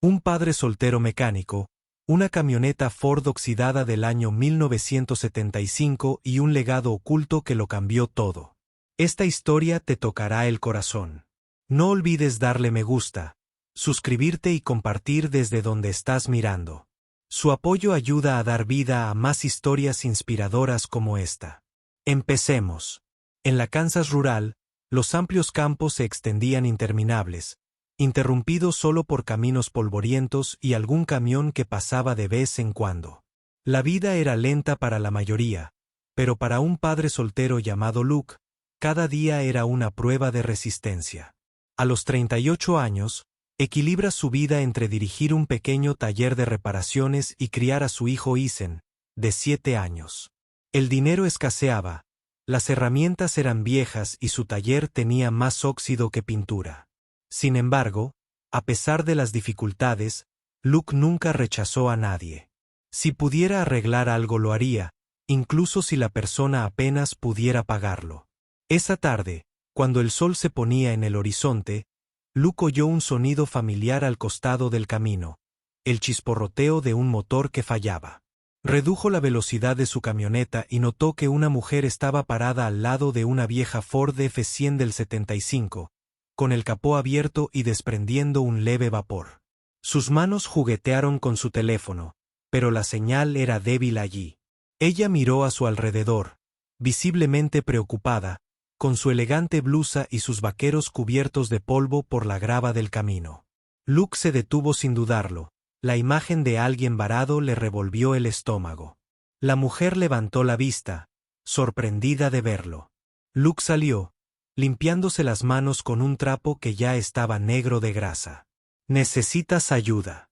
Un padre soltero mecánico, una camioneta Ford oxidada del año 1975 y un legado oculto que lo cambió todo. Esta historia te tocará el corazón. No olvides darle me gusta, suscribirte y compartir desde donde estás mirando. Su apoyo ayuda a dar vida a más historias inspiradoras como esta. Empecemos. En la Kansas rural, los amplios campos se extendían interminables, interrumpidos solo por caminos polvorientos y algún camión que pasaba de vez en cuando. La vida era lenta para la mayoría, pero para un padre soltero llamado Luke, cada día era una prueba de resistencia. A los 38 años, equilibra su vida entre dirigir un pequeño taller de reparaciones y criar a su hijo Ethan, de 7 años. El dinero escaseaba, las herramientas eran viejas y su taller tenía más óxido que pintura. Sin embargo, a pesar de las dificultades, Luke nunca rechazó a nadie. Si pudiera arreglar algo lo haría, incluso si la persona apenas pudiera pagarlo. Esa tarde, cuando el sol se ponía en el horizonte, Luke oyó un sonido familiar al costado del camino, el chisporroteo de un motor que fallaba. Redujo la velocidad de su camioneta y notó que una mujer estaba parada al lado de una vieja Ford F100 del 75, con el capó abierto y desprendiendo un leve vapor. Sus manos juguetearon con su teléfono, pero la señal era débil allí. Ella miró a su alrededor, visiblemente preocupada, con su elegante blusa y sus vaqueros cubiertos de polvo por la grava del camino. Luke se detuvo sin dudarlo. La imagen de alguien varado le revolvió el estómago. La mujer levantó la vista, sorprendida de verlo. Luke salió, limpiándose las manos con un trapo que ya estaba negro de grasa. ¿Necesitas ayuda?,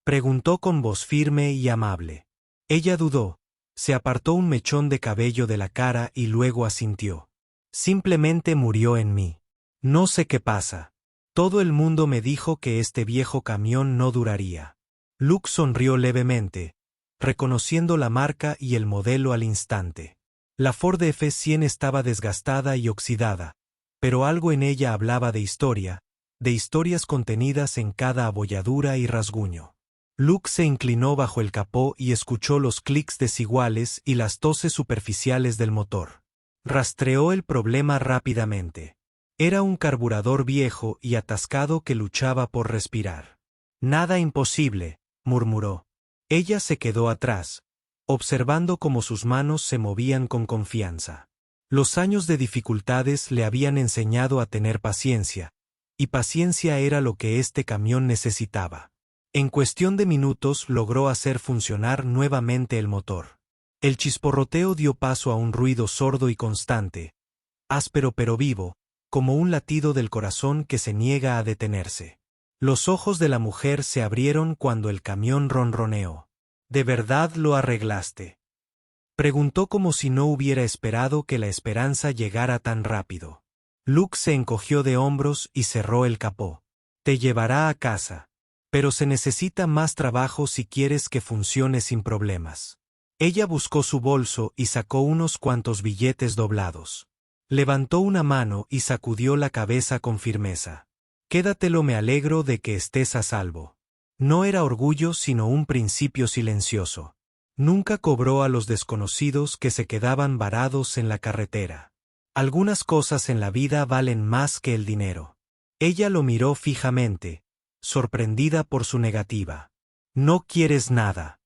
preguntó con voz firme y amable. Ella dudó, se apartó un mechón de cabello de la cara y luego asintió. Simplemente murió en mí. No sé qué pasa. Todo el mundo me dijo que este viejo camión no duraría. Luke sonrió levemente, reconociendo la marca y el modelo al instante. La Ford F100 estaba desgastada y oxidada, pero algo en ella hablaba de historias contenidas en cada abolladura y rasguño. Luke se inclinó bajo el capó y escuchó los clics desiguales y las toses superficiales del motor. Rastreó el problema rápidamente. Era un carburador viejo y atascado que luchaba por respirar. Nada imposible, murmuró. Ella se quedó atrás, observando cómo sus manos se movían con confianza. Los años de dificultades le habían enseñado a tener paciencia, y paciencia era lo que este camión necesitaba. En cuestión de minutos logró hacer funcionar nuevamente el motor. El chisporroteo dio paso a un ruido sordo y constante, áspero pero vivo, como un latido del corazón que se niega a detenerse. Los ojos de la mujer se abrieron cuando el camión ronroneó. ¿De verdad lo arreglaste?, preguntó como si no hubiera esperado que la esperanza llegara tan rápido. Luke se encogió de hombros y cerró el capó. Te llevará a casa. Pero se necesita más trabajo si quieres que funcione sin problemas. Ella buscó su bolso y sacó unos cuantos billetes doblados. Levantó una mano y sacudió la cabeza con firmeza. Quédatelo, me alegro de que estés a salvo. No era orgullo sino un principio silencioso. Nunca cobró a los desconocidos que se quedaban varados en la carretera. Algunas cosas en la vida valen más que el dinero. Ella lo miró fijamente, sorprendida por su negativa. ¿No quieres nada?,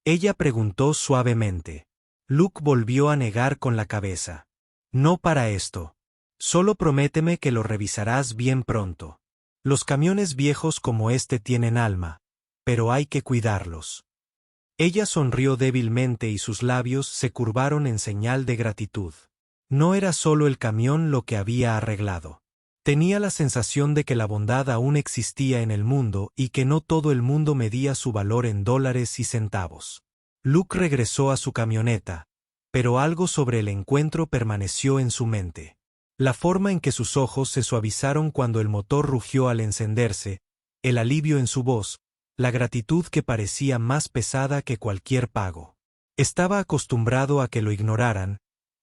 ella preguntó suavemente. Luke volvió a negar con la cabeza. No para esto. Solo prométeme que lo revisarás bien pronto. Los camiones viejos como este tienen alma, pero hay que cuidarlos. Ella sonrió débilmente y sus labios se curvaron en señal de gratitud. No era solo el camión lo que había arreglado. Tenía la sensación de que la bondad aún existía en el mundo y que no todo el mundo medía su valor en dólares y centavos. Luke regresó a su camioneta, pero algo sobre el encuentro permaneció en su mente. La forma en que sus ojos se suavizaron cuando el motor rugió al encenderse, el alivio en su voz, la gratitud que parecía más pesada que cualquier pago. Estaba acostumbrado a que lo ignoraran,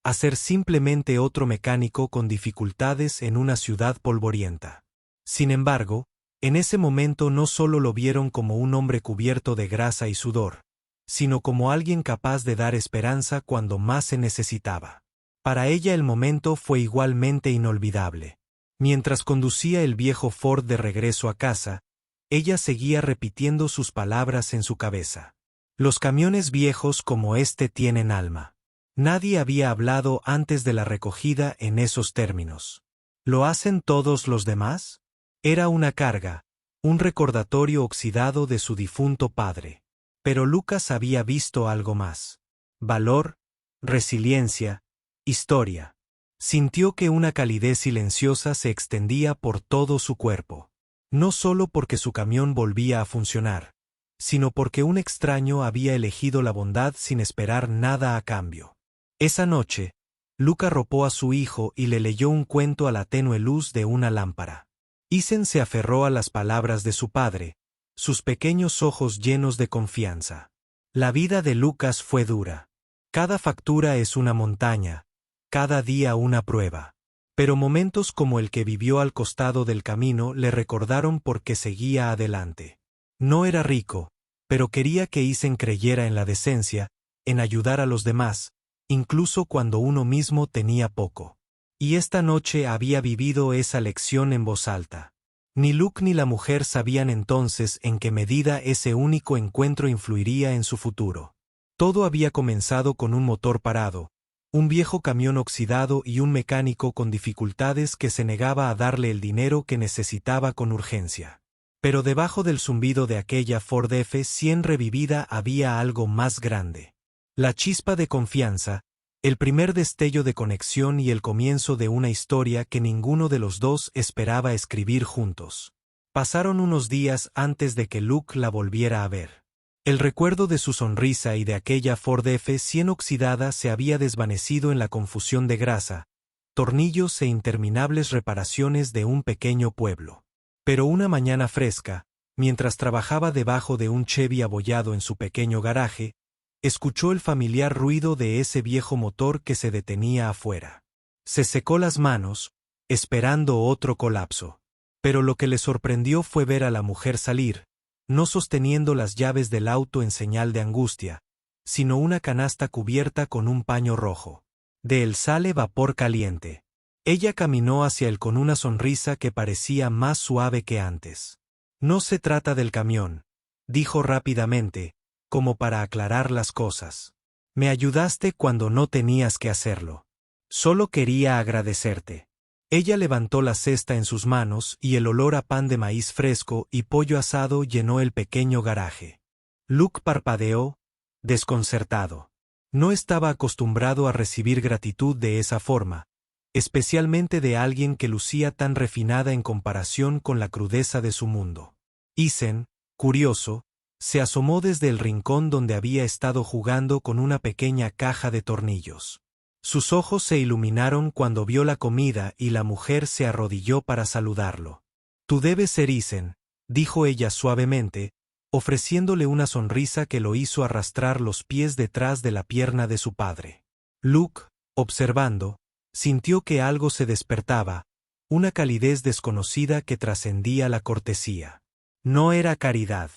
a ser simplemente otro mecánico con dificultades en una ciudad polvorienta. Sin embargo, En ese momento no solo lo vieron como un hombre cubierto de grasa y sudor, sino como alguien capaz de dar esperanza cuando más se necesitaba. Para ella el momento fue igualmente inolvidable. Mientras conducía el viejo Ford de regreso a casa, ella seguía repitiendo sus palabras en su cabeza. Los camiones viejos como este tienen alma. Nadie había hablado antes de la recogida en esos términos. ¿Lo hacen todos los demás? Era una carga, un recordatorio oxidado de su difunto padre. Pero Lucas había visto algo más. Valor, resiliencia, historia. Sintió que una calidez silenciosa se extendía por todo su cuerpo. No solo porque su camión volvía a funcionar, sino porque un extraño había elegido la bondad sin esperar nada a cambio. Esa noche, Luca arropó a su hijo y le leyó un cuento a la tenue luz de una lámpara. Isen se aferró a las palabras de su padre, sus pequeños ojos llenos de confianza. La vida de Lucas fue dura. Cada factura es una montaña, cada día una prueba. Pero momentos como el que vivió al costado del camino le recordaron por qué seguía adelante. No era rico, pero quería que Isen creyera en la decencia, en ayudar a los demás, incluso cuando uno mismo tenía poco. Y esta noche había vivido esa lección en voz alta. Ni Luke ni la mujer sabían entonces en qué medida ese único encuentro influiría en su futuro. Todo había comenzado con un motor parado, un viejo camión oxidado y un mecánico con dificultades que se negaba a darle el dinero que necesitaba con urgencia. Pero debajo del zumbido de aquella Ford F-100 revivida había algo más grande. La chispa de confianza, el primer destello de conexión y el comienzo de una historia que ninguno de los dos esperaba escribir juntos. Pasaron unos días antes de que Luke la volviera a ver. El recuerdo de su sonrisa y de aquella Ford F-100 oxidada se había desvanecido en la confusión de grasa, tornillos e interminables reparaciones de un pequeño pueblo. Pero una mañana fresca, mientras trabajaba debajo de un Chevy abollado en su pequeño garaje, escuchó el familiar ruido de ese viejo motor que se detenía afuera. Se secó las manos, esperando otro colapso. Pero lo que le sorprendió fue ver a la mujer salir, no sosteniendo las llaves del auto en señal de angustia, sino una canasta cubierta con un paño rojo. De él sale vapor caliente. Ella caminó hacia él con una sonrisa que parecía más suave que antes. No se trata del camión, dijo rápidamente, como para aclarar las cosas. Me ayudaste cuando no tenías que hacerlo. Solo quería agradecerte. Ella levantó la cesta en sus manos y el olor a pan de maíz fresco y pollo asado llenó el pequeño garaje. Luke parpadeó, desconcertado. No estaba acostumbrado a recibir gratitud de esa forma, especialmente de alguien que lucía tan refinada en comparación con la crudeza de su mundo. Isen, curioso, se asomó desde el rincón donde había estado jugando con una pequeña caja de tornillos. Sus ojos se iluminaron cuando vio la comida y la mujer se arrodilló para saludarlo. Tú debes ser Isen, dijo ella suavemente, ofreciéndole una sonrisa que lo hizo arrastrar los pies detrás de la pierna de su padre. Luke, observando, sintió que algo se despertaba, una calidez desconocida que trascendía la cortesía. No era caridad.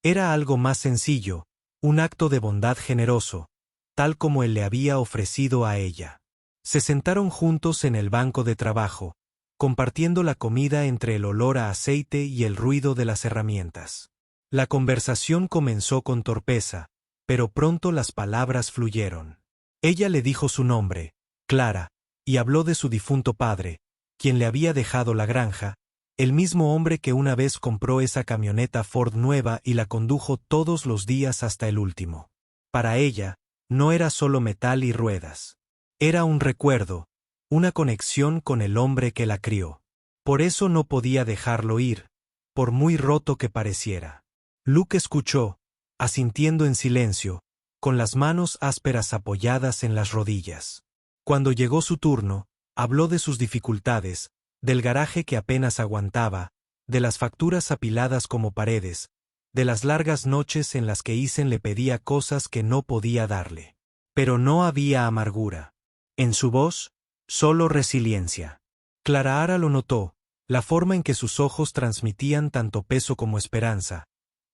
Era algo más sencillo, un acto de bondad generoso, tal como él le había ofrecido a ella. Se sentaron juntos en el banco de trabajo, compartiendo la comida entre el olor a aceite y el ruido de las herramientas. La conversación comenzó con torpeza, pero pronto las palabras fluyeron. Ella le dijo su nombre, Clara, y habló de su difunto padre, quien le había dejado la granja, el mismo hombre que una vez compró esa camioneta Ford nueva y la condujo todos los días hasta el último. Para ella, no era solo metal y ruedas. Era un recuerdo, una conexión con el hombre que la crió. Por eso no podía dejarlo ir, por muy roto que pareciera. Luke escuchó, asintiendo en silencio, con las manos ásperas apoyadas en las rodillas. Cuando llegó su turno, habló de sus dificultades, del garaje que apenas aguantaba, de las facturas apiladas como paredes, de las largas noches en las que Isen le pedía cosas que no podía darle. Pero no había amargura. En su voz, solo resiliencia. Clara Ara lo notó, la forma en que sus ojos transmitían tanto peso como esperanza,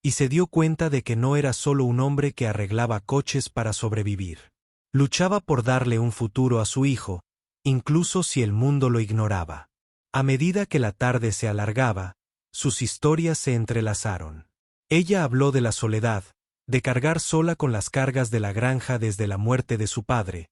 y se dio cuenta de que no era solo un hombre que arreglaba coches para sobrevivir. Luchaba por darle un futuro a su hijo, incluso si el mundo lo ignoraba. A medida que la tarde se alargaba, sus historias se entrelazaron. Ella habló de la soledad, de cargar sola con las cargas de la granja desde la muerte de su padre,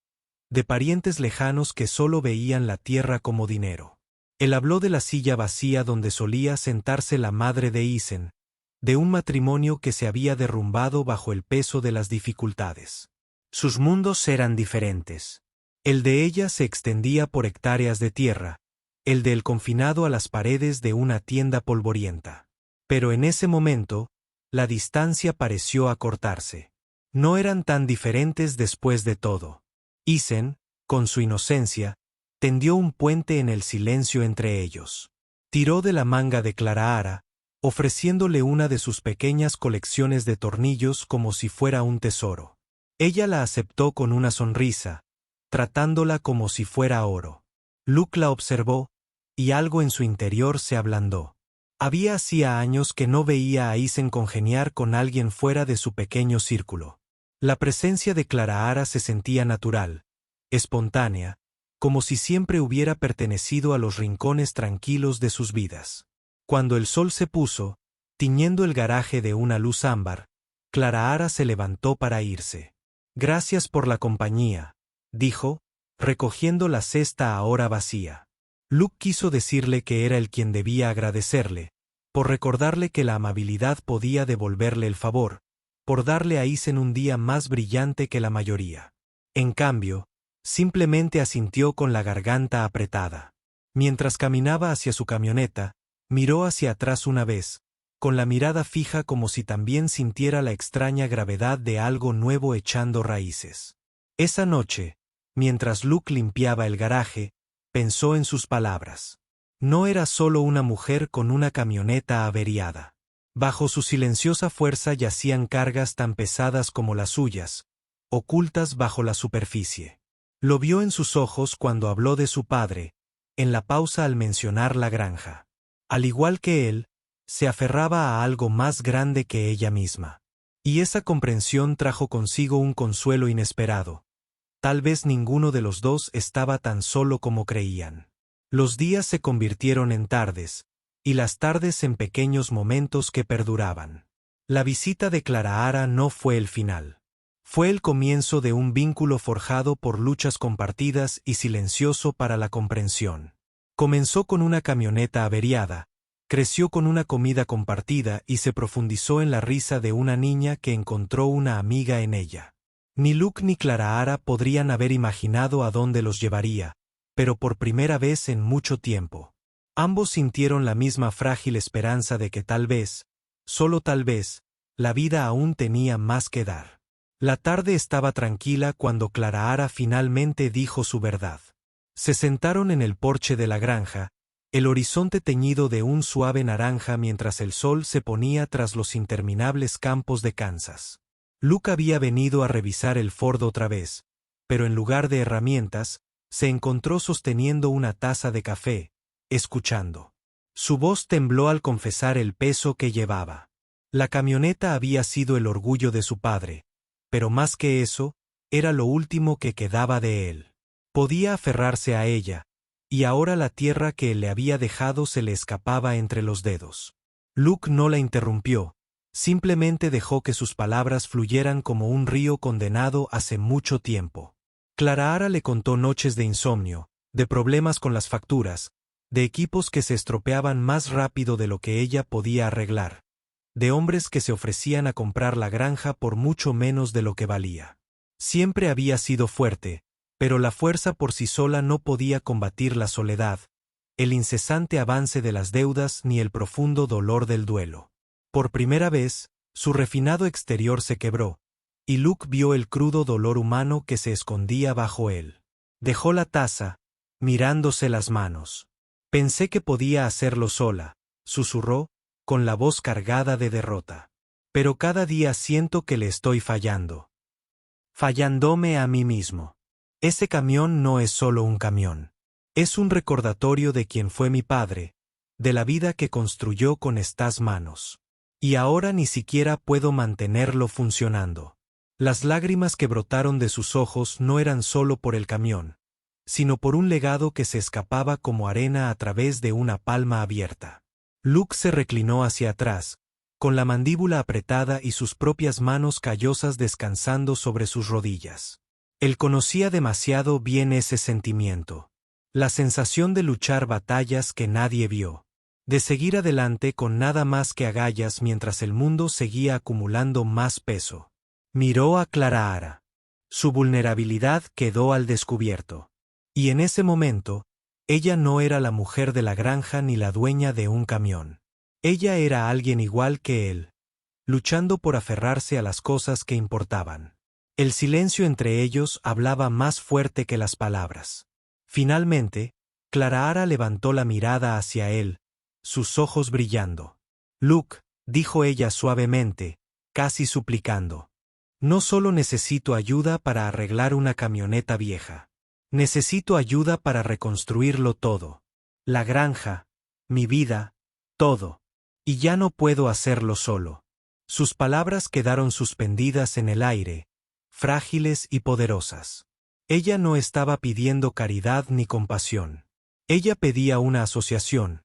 de parientes lejanos que solo veían la tierra como dinero. Él habló de la silla vacía donde solía sentarse la madre de Isen, de un matrimonio que se había derrumbado bajo el peso de las dificultades. Sus mundos eran diferentes. El de ella se extendía por hectáreas de tierra, el del confinado a las paredes de una tienda polvorienta. Pero en ese momento, la distancia pareció acortarse. No eran tan diferentes después de todo. Isen, con su inocencia, tendió un puente en el silencio entre ellos. Tiró de la manga de Clarahara, ofreciéndole una de sus pequeñas colecciones de tornillos como si fuera un tesoro. Ella la aceptó con una sonrisa, tratándola como si fuera oro. Luke la observó, y algo en su interior se ablandó. Hacía años que no veía a Isen congeniar con alguien fuera de su pequeño círculo. La presencia de Clarahara se sentía natural, espontánea, como si siempre hubiera pertenecido a los rincones tranquilos de sus vidas. Cuando el sol se puso, tiñendo el garaje de una luz ámbar, Clarahara se levantó para irse. «Gracias por la compañía», dijo, recogiendo la cesta ahora vacía. Luke quiso decirle que era él quien debía agradecerle, por recordarle que la amabilidad podía devolverle el favor, por darle a Isen un día más brillante que la mayoría. En cambio, simplemente asintió con la garganta apretada. Mientras caminaba hacia su camioneta, miró hacia atrás una vez, con la mirada fija como si también sintiera la extraña gravedad de algo nuevo echando raíces. Esa noche, mientras Luke limpiaba el garaje, pensó en sus palabras. No era solo una mujer con una camioneta averiada. Bajo su silenciosa fuerza yacían cargas tan pesadas como las suyas, ocultas bajo la superficie. Lo vio en sus ojos cuando habló de su padre, en la pausa al mencionar la granja. Al igual que él, se aferraba a algo más grande que ella misma. Y esa comprensión trajo consigo un consuelo inesperado. Tal vez ninguno de los dos estaba tan solo como creían. Los días se convirtieron en tardes, y las tardes en pequeños momentos que perduraban. La visita de Clarahara no fue el final. Fue el comienzo de un vínculo forjado por luchas compartidas y silencioso para la comprensión. Comenzó con una camioneta averiada, creció con una comida compartida y se profundizó en la risa de una niña que encontró una amiga en ella. Ni Luke ni Clarahara podrían haber imaginado a dónde los llevaría, pero por primera vez en mucho tiempo. Ambos sintieron la misma frágil esperanza de que tal vez, solo tal vez, la vida aún tenía más que dar. La tarde estaba tranquila cuando Clarahara finalmente dijo su verdad. Se sentaron en el porche de la granja, el horizonte teñido de un suave naranja mientras el sol se ponía tras los interminables campos de Kansas. Luke había venido a revisar el Ford otra vez, pero en lugar de herramientas, se encontró sosteniendo una taza de café, escuchando. Su voz tembló al confesar el peso que llevaba. La camioneta había sido el orgullo de su padre, pero más que eso, era lo último que quedaba de él. Podía aferrarse a ella, y ahora la tierra que él le había dejado se le escapaba entre los dedos. Luke no la interrumpió. Simplemente dejó que sus palabras fluyeran como un río condenado hace mucho tiempo. Clarahara le contó noches de insomnio, de problemas con las facturas, de equipos que se estropeaban más rápido de lo que ella podía arreglar, de hombres que se ofrecían a comprar la granja por mucho menos de lo que valía. Siempre había sido fuerte, pero la fuerza por sí sola no podía combatir la soledad, el incesante avance de las deudas ni el profundo dolor del duelo. Por primera vez, su refinado exterior se quebró, y Luke vio el crudo dolor humano que se escondía bajo él. Dejó la taza, mirándose las manos. Pensé que podía hacerlo sola, susurró, con la voz cargada de derrota. Pero cada día siento que le estoy fallando. Fallándome a mí mismo. Ese camión no es solo un camión. Es un recordatorio de quién fue mi padre, de la vida que construyó con estas manos. Y ahora ni siquiera puedo mantenerlo funcionando. Las lágrimas que brotaron de sus ojos no eran solo por el camión, sino por un legado que se escapaba como arena a través de una palma abierta. Luke se reclinó hacia atrás, con la mandíbula apretada y sus propias manos callosas descansando sobre sus rodillas. Él conocía demasiado bien ese sentimiento. La sensación de luchar batallas que nadie vio. De seguir adelante con nada más que agallas mientras el mundo seguía acumulando más peso. Miró a Clara. Su vulnerabilidad quedó al descubierto. Y en ese momento, ella no era la mujer de la granja ni la dueña de un camión. Ella era alguien igual que él, luchando por aferrarse a las cosas que importaban. El silencio entre ellos hablaba más fuerte que las palabras. Finalmente, Clara levantó la mirada hacia él, sus ojos brillando. Luke, dijo ella suavemente, casi suplicando. No solo necesito ayuda para arreglar una camioneta vieja. Necesito ayuda para reconstruirlo todo. La granja, mi vida, todo. Y ya no puedo hacerlo solo. Sus palabras quedaron suspendidas en el aire, frágiles y poderosas. Ella no estaba pidiendo caridad ni compasión. Ella pedía una asociación,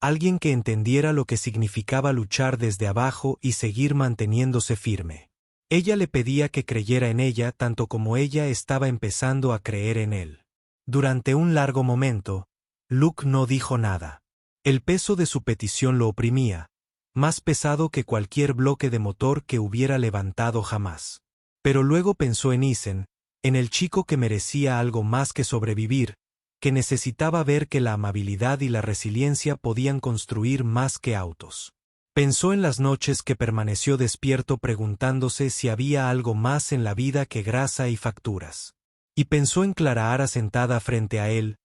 alguien que entendiera lo que significaba luchar desde abajo y seguir manteniéndose firme. Ella le pedía que creyera en ella tanto como ella estaba empezando a creer en él. Durante un largo momento, Luke no dijo nada. El peso de su petición lo oprimía, más pesado que cualquier bloque de motor que hubiera levantado jamás. Pero luego pensó en Isen, en el chico que merecía algo más que sobrevivir, que necesitaba ver que la amabilidad y la resiliencia podían construir más que autos. Pensó en las noches que permaneció despierto preguntándose si había algo más en la vida que grasa y facturas. Y pensó en Clara sentada frente a él,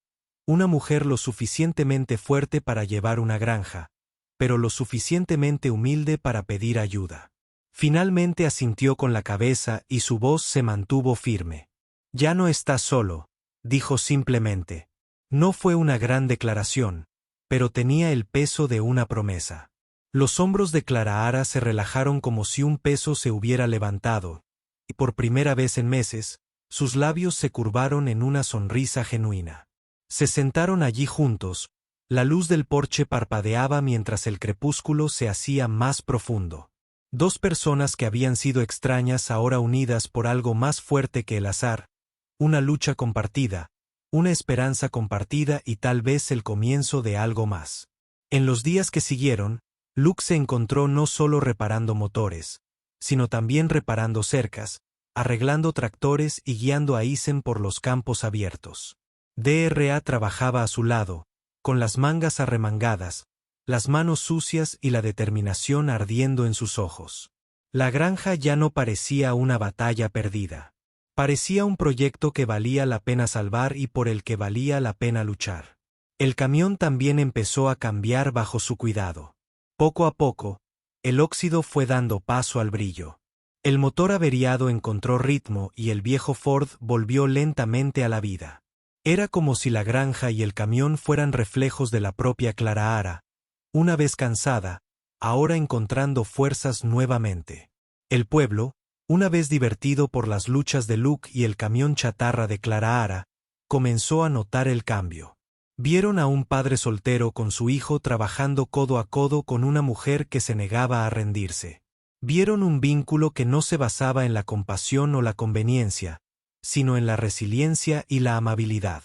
una mujer lo suficientemente fuerte para llevar una granja, pero lo suficientemente humilde para pedir ayuda. Finalmente asintió con la cabeza y su voz se mantuvo firme. Ya no estás solo, dijo simplemente. No fue una gran declaración, pero tenía el peso de una promesa. Los hombros de Clara se relajaron como si un peso se hubiera levantado, y por primera vez en meses, sus labios se curvaron en una sonrisa genuina. Se sentaron allí juntos, la luz del porche parpadeaba mientras el crepúsculo se hacía más profundo. Dos personas que habían sido extrañas ahora unidas por algo más fuerte que el azar, una lucha compartida, una esperanza compartida y tal vez el comienzo de algo más. En los días que siguieron, Luke se encontró no solo reparando motores, sino también reparando cercas, arreglando tractores y guiando a Isen por los campos abiertos. DRA trabajaba a su lado, con las mangas arremangadas, las manos sucias y la determinación ardiendo en sus ojos. La granja ya no parecía una batalla perdida. Parecía un proyecto que valía la pena salvar y por el que valía la pena luchar. El camión también empezó a cambiar bajo su cuidado. Poco a poco, el óxido fue dando paso al brillo. El motor averiado encontró ritmo y el viejo Ford volvió lentamente a la vida. Era como si la granja y el camión fueran reflejos de la propia Clara, una vez cansada, ahora encontrando fuerzas nuevamente. El pueblo, una vez divertido por las luchas de Luke y el camión chatarra de Clara, comenzó a notar el cambio. Vieron a un padre soltero con su hijo trabajando codo a codo con una mujer que se negaba a rendirse. Vieron un vínculo que no se basaba en la compasión o la conveniencia, sino en la resiliencia y la amabilidad.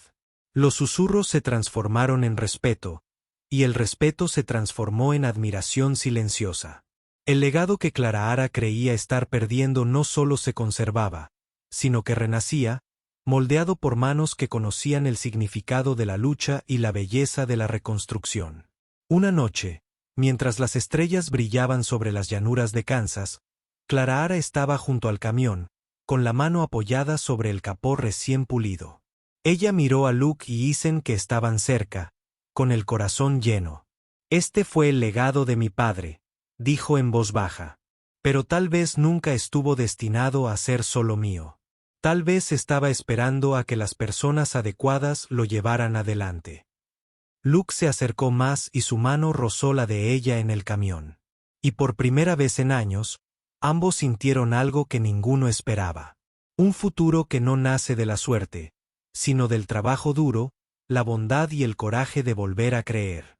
Los susurros se transformaron en respeto, y el respeto se transformó en admiración silenciosa. El legado que Clara creía estar perdiendo no solo se conservaba, sino que renacía, moldeado por manos que conocían el significado de la lucha y la belleza de la reconstrucción. Una noche, mientras las estrellas brillaban sobre las llanuras de Kansas, Clara estaba junto al camión, con la mano apoyada sobre el capó recién pulido. Ella miró a Luke y Isen que estaban cerca, con el corazón lleno. Este fue el legado de mi padre, dijo en voz baja. Pero tal vez nunca estuvo destinado a ser solo mío. Tal vez estaba esperando a que las personas adecuadas lo llevaran adelante. Luke se acercó más y su mano rozó la de ella en el camión. Y por primera vez en años, ambos sintieron algo que ninguno esperaba. Un futuro que no nace de la suerte, sino del trabajo duro, la bondad y el coraje de volver a creer.